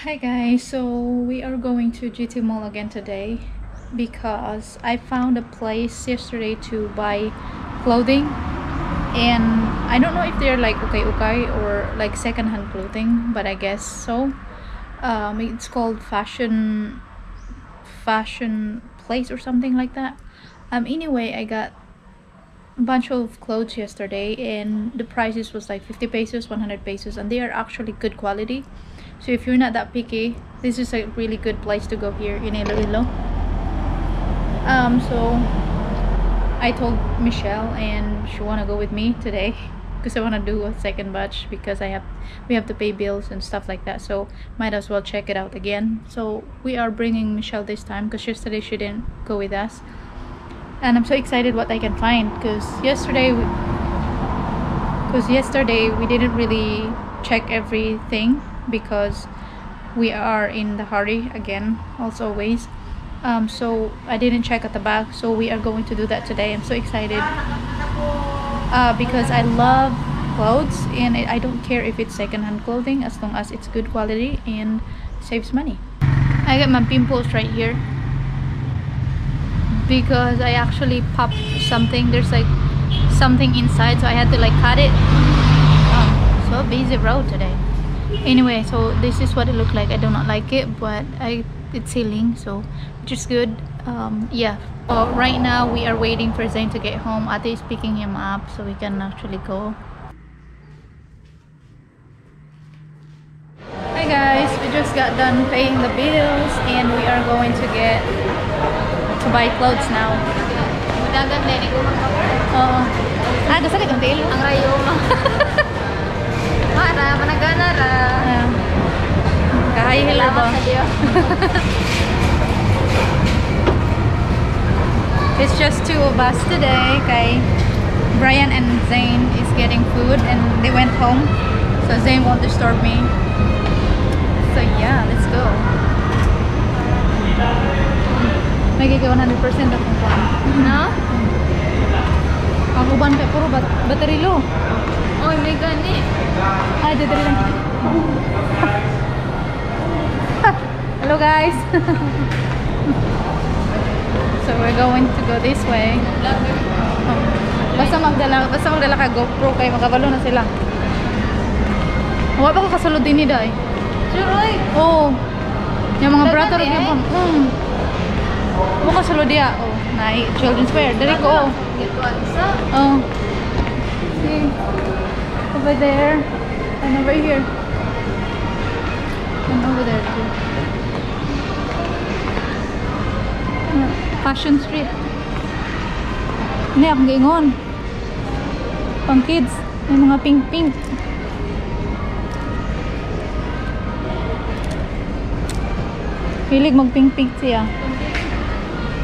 Hi guys, so we are going to GT Mall again today because I found a place yesterday to buy clothing, and I don't know if they're like okay or like secondhand clothing, but I guess so. It's called fashion place or something like that. Anyway, I got a bunch of clothes yesterday and the prices was like 50 pesos, 100 pesos, and they are actually good quality. So if you're not that picky, this is a really good place to go here in Iloilo. So I told Michelle and she wanna go with me today because I wanna do a second batch because we have to pay bills and stuff like that. So might as well check it out again. So we are bringing Michelle this time because yesterday she didn't go with us, and I'm so excited what I can find because yesterday we didn't really check everything because we are in the hurry again as always. So I didn't check at the back, so we are going to do that today. I'm so excited because I love clothes and I don't care if it's secondhand clothing as long as it's good quality and saves money. I got my pimples right here because I actually popped something. There's like something inside, so I had to like cut it. So busy road today. Anyway, so this is what it looked like. I do not like it, but it's healing, so which is good. Yeah. So right now we are waiting for Zane to get home. Ate is picking him up so we can actually go. Hi guys, we just got done paying the bills and we are going to buy clothes now. Gusto ka itong tail? Ang rayo mo. Mara, managana ra. Kahihil ba? It's just two of us today. Okay, Brian and Zane is getting food and they went home, so Zane won't disturb me. So yeah, let's go. Nagiging 100% akong kuhan. No? Ang uban kay puro battery low. Oy, may gani. Ay, battery lang. Hello guys. So we're going to go this way. Basta magdala ka GoPro kay makabalo na sila. Wa ba ka kasulod din ni Day? Sure oy. Oh. Yung mga brother ko. Wa ka sulod dia. Oh, na children's wear. Diri ko. Oh. See. Over there. And over here. And over there too. Fashion Street. Ini akong gaingon. Pang kids. May mga pink. Hilig mag pink siya.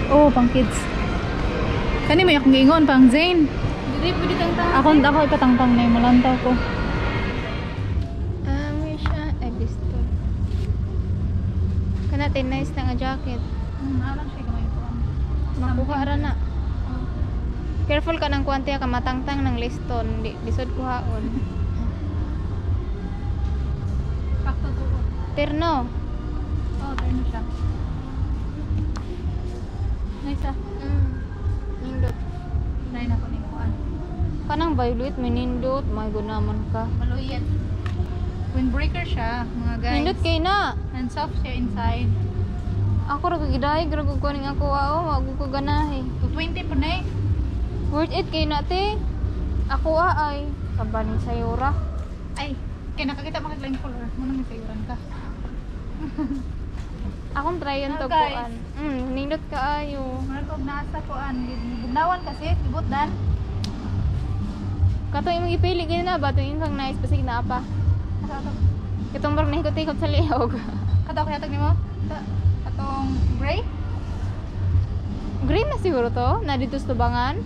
Oh, pang kids. Kani may akong gaingon pang Zane. Dili pwede tangtang. Ako ipatangtang na yung malantaw ko. Gusto. Kana nice na nga jacket. Alam siya gamay ko. Makuha ra na. Careful ka ng kuwantiya ka matangtang ng liston. Lisod kuhaon. Sakto to. Terno. Oh, terno siya. Nice ah. Nindot. Nay na ko ning kuan. Kanang violet minindot, may gunaman ka. Maluyet. Windbreaker siya, mga guys. Nindot kay na. And soft siya inside. Ako ra kagiday, gra ko kuning ako wag ko ganahe. 220 pa nay. Worth it kay nate. Ako ay kabanin sa yura. Ay, kay nakakita makaglain color. Mo nang sayuran ka. Akong try yun to kuan. Nindot ka ayo. Marag nasa kuan. Bugnawan kasi tibot dan. Kato imong ipili gid na ba to insang nice pasig na pa. Kitong barang nahikot-ikot sa lihog. Kato kaya tag nimo? Katong gray? Green na siguro to, na dito sa tubangan.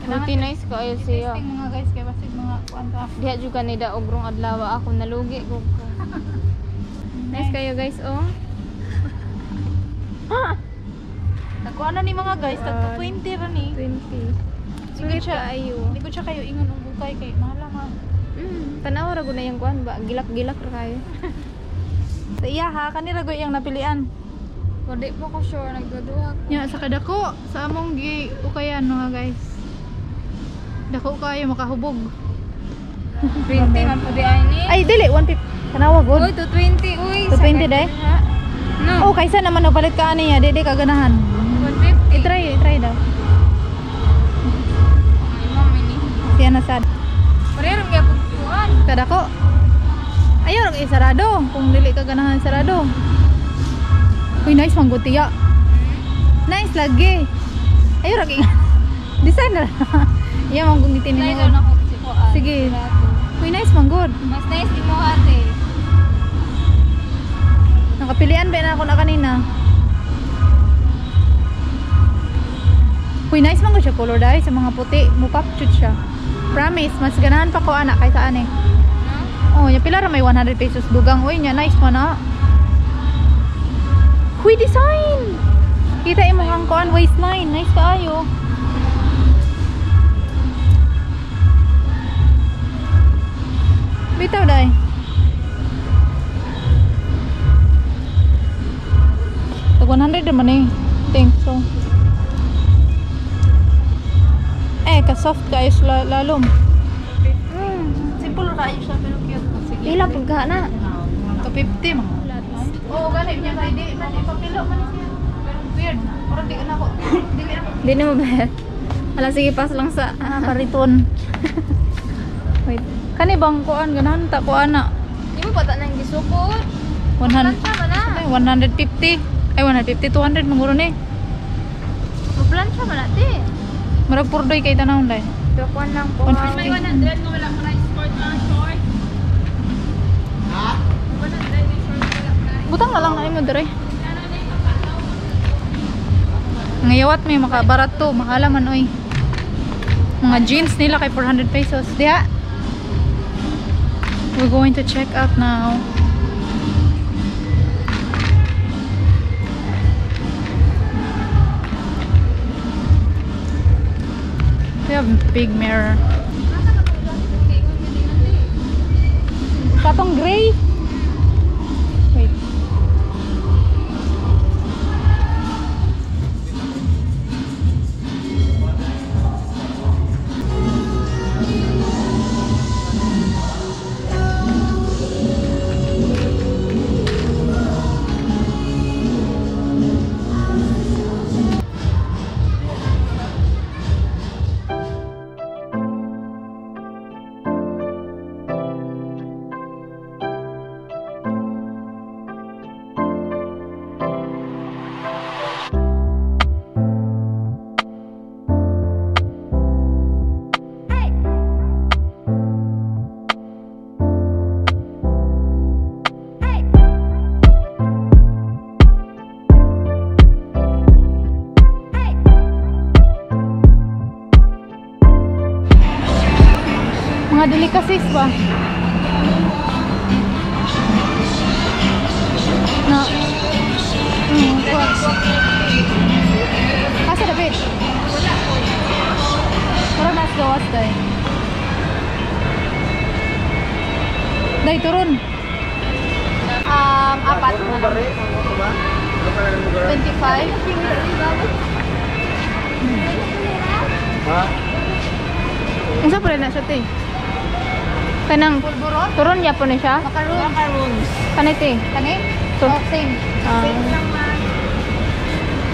Multi nice ko ayo siya. Testing mga guys kay basig mga kuan ka. Diha juga ni da ogrong adlaw ako nalugi ko. Nice kayo guys oh. Nagkuan na ni mga guys, tag 20 ra ni. 20. Sulit siya ayo. Di ko siya kayo ingon ang bukay kay mahal ha. Tanaw ra gud na yang kuan ba, gilak-gilak ra kayo. Sa iya ha, kanira ko iyang napilian. Kundi po ko sure nagduduha ko. Nya sa kadako sa among gi ukayan no ha guys. Dako kayo makahubog. 20 man po di ay ni. Ay dili 150. Tanawa gud. Uy, 220 uy. 220 day. No. Oh, kaysa naman napalit ka ani ya, di kaganahan. 150. I-try daw. Ay, ma'am ini. Siya na sad. Pareho gyud po kuan. Kadako. Ayaw ra isarado kung dili kaganahan sarado. Uy, nice man gud tiya. Nice lagi. Ayaw ra designer. Iya man gud nitin Nay ninyo. na ko si kuan. Sige. Uy, nice man good. Mas nice di mo ate. Nakapilian ba na ako na kanina? Uy, nice man good siya color dahil sa mga puti. Mupapchut siya. Promise, mas ganahan pa ko anak kaysa ane. Oh, yung pila ra may 100 pesos dugang. Uy, nya nice man na. Uy, design! Kita imo hang kuan waistline. Nice kaayo. Bitaw dai. Tag 100 naman eh. Think so. Ka soft kayo lalom. Simple kayo siya pero cute. Sige. Pila pud ka na. To 50 mo. Oo, ganit niya kay di man ipapilo man siya. Pero weird. Pero di na ako. Dili na. Di na mo ba? Ala sige pas lang sa Pariton. Wait. Kani bang kuan ganahan ta kuan na. Di mo pata nang gisukod. 100. Plansya man na. 150. Ay 150 200 manguro ni. Plansya man ate. Murag purdoy kay tanawon dai. Pero kuan lang po. 150. May 100 nga wala price sport na short. Ha? 100 ni short wala price. Butang na lang na mo dire. Ngayawat may makabarat to, mahala man oy. Mga jeans nila kay 400 pesos. Diha. We're going to check out now. They have big mirror. Katong gray. Wait. Mga delicacies ba? Na. What? Asa David? Tara nas gawas day. Day turun. Apat. 25. Ha? Unsa pa rin na siya te? Kanang turon ya po ni siya? Macaroons. Kanay te? Kani? So, Same. ah, Same lang man.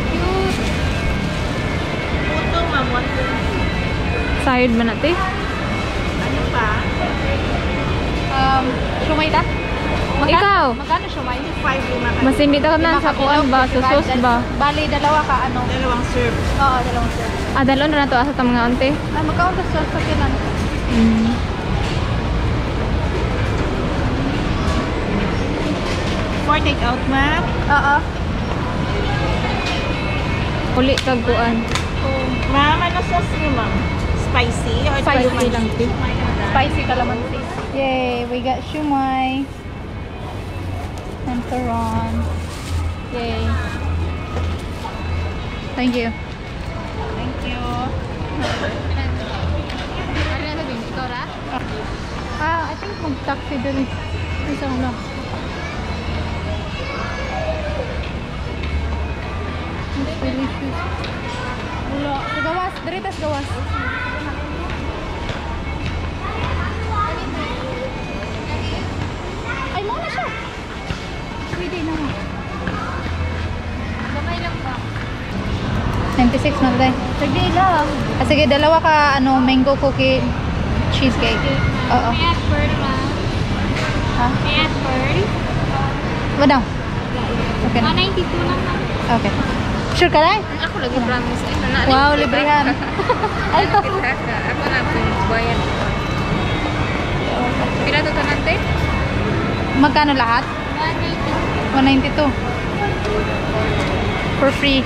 Cute. Puto ma'am, 120. side man na te? Ano pa? Shumay ta? Ikaw? Magkano siya may? 5-5. Mas hindi ta kanan sa kuan ba? Susos ba? Bali, dalawa ka ano? Dalawang serve. Oo, dalawang serve. Ah, dalon na to asa ta mga ante? Ay, magkano sa serve sa kinan? Mm. For take out, ma'am? Oo. Uli kag kuan. Ma'am, ano sauce niyo, ma'am? Spicy or Spicy lang te. Spicy calamansi. Yay, we got shumai and turon. Yay. Thank you. Thank you. Mag-taxi dali. Isang lang. It's delicious. Wala. Sa gawas. Diritas gawas. Ay, mo na siya. Pwede naman. Gamay lang ba? 96 na tayo. Sige lang. Sige, dalawa ka mango cookie cheesecake. Oo. May at pearl ma. Ha? May at pearl. Ba daw? Okay na. 192 lang ma'am. Okay. Sure ka na? Ako lagi promise. Ay, Wow, librehan. Ay, ako na kung bayan. Pila to tanante? Magkano lahat? 192. 192. For free.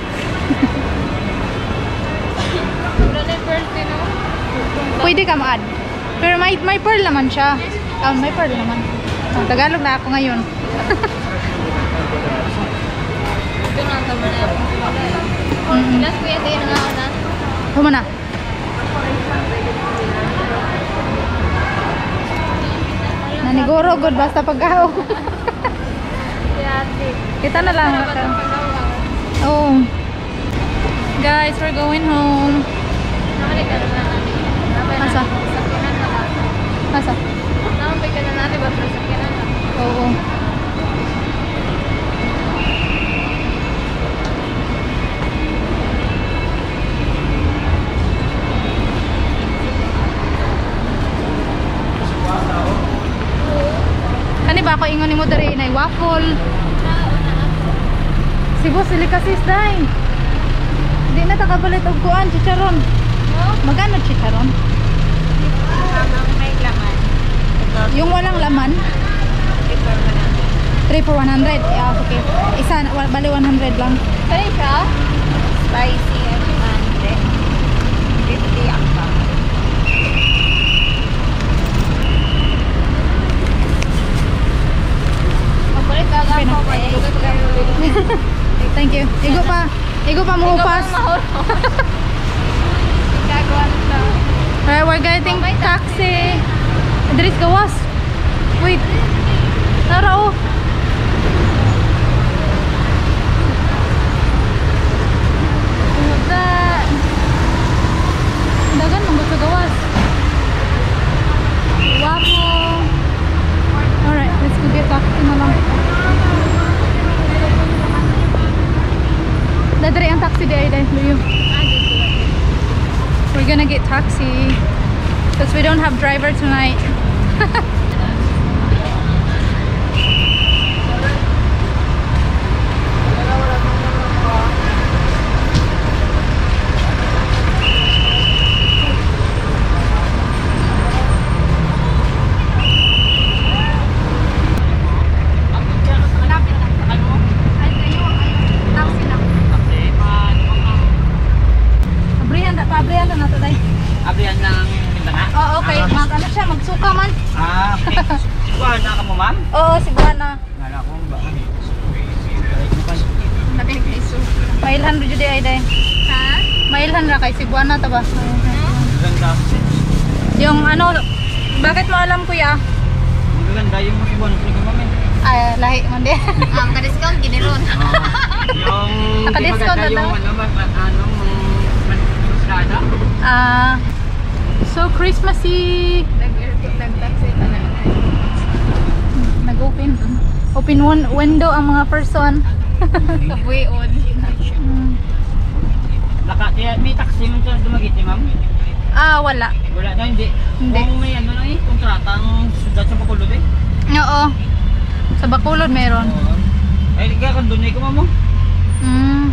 Wala na yung pearl din, no? Pwede ka ma-add. Pero may pearl naman siya. May pearl naman. Tagalog na ako ngayon. Ito na ang tama na ako. Last kuya tayo na nga na. Huma na. Naniguro good basta pagkaw. Kita na lang. Oh. Guys, we're going home. Asa? Asa? Nakapay ka na natin ba sa sakyanan na? Oo. Kani ba ako ingon nimo diri na waffle? Si boss sili kasi dai. Di na takabalit og kuan chicharon. Magkano chicharon? May laman. Yung walang laman? 3 for 100. Yeah, okay. Isa, bali 100 lang. Kaya siya? Spicy and 150 ang pa. Makulit ka Okay na. ako ba? Thank you. Igo pa muhupas. Gagawa na siya. Alright, we're getting taxi. Dris gawas. Wait. Tara oh. What's that? Dagan mong gusto gawas. Waffle. Alright, let's go get taxi na lang. Dadari ang taxi di ay dahil luyo. We're gonna get taxi because we don't have driver tonight. Pabrihan na nato day. Abrihan ng Mindanao? Oh, okay. Ano siya, magsuka man. Ah, okay. Kuha na ka mo, ma'am? Oo, siguro na. Nala ko ba? Nabinig na iso. Mailhan ro jud ay day. Ha? Mailhan ra kay Cebuana ta ba? Ganda. Yung ano, bakit mo alam kuya? Maganda yung masibuan ng ma'am. Ay, lahi man di. Ang ka-discount giniron. Yung Naka-discount na daw? yung anong Ah, so Christmassy. Nag-taxi pa na. Nag-open. Open one window ang mga person. Kabuyon. May taxi mo sa dumagiti, ma'am? Ah, wala. Wala na, hindi. Hindi. Kung may ano na kontratang sudat sa Bacolod eh. Oo. Sa Bacolod meron. Ay, kaya kung doon ko, ma'am mo? Mm.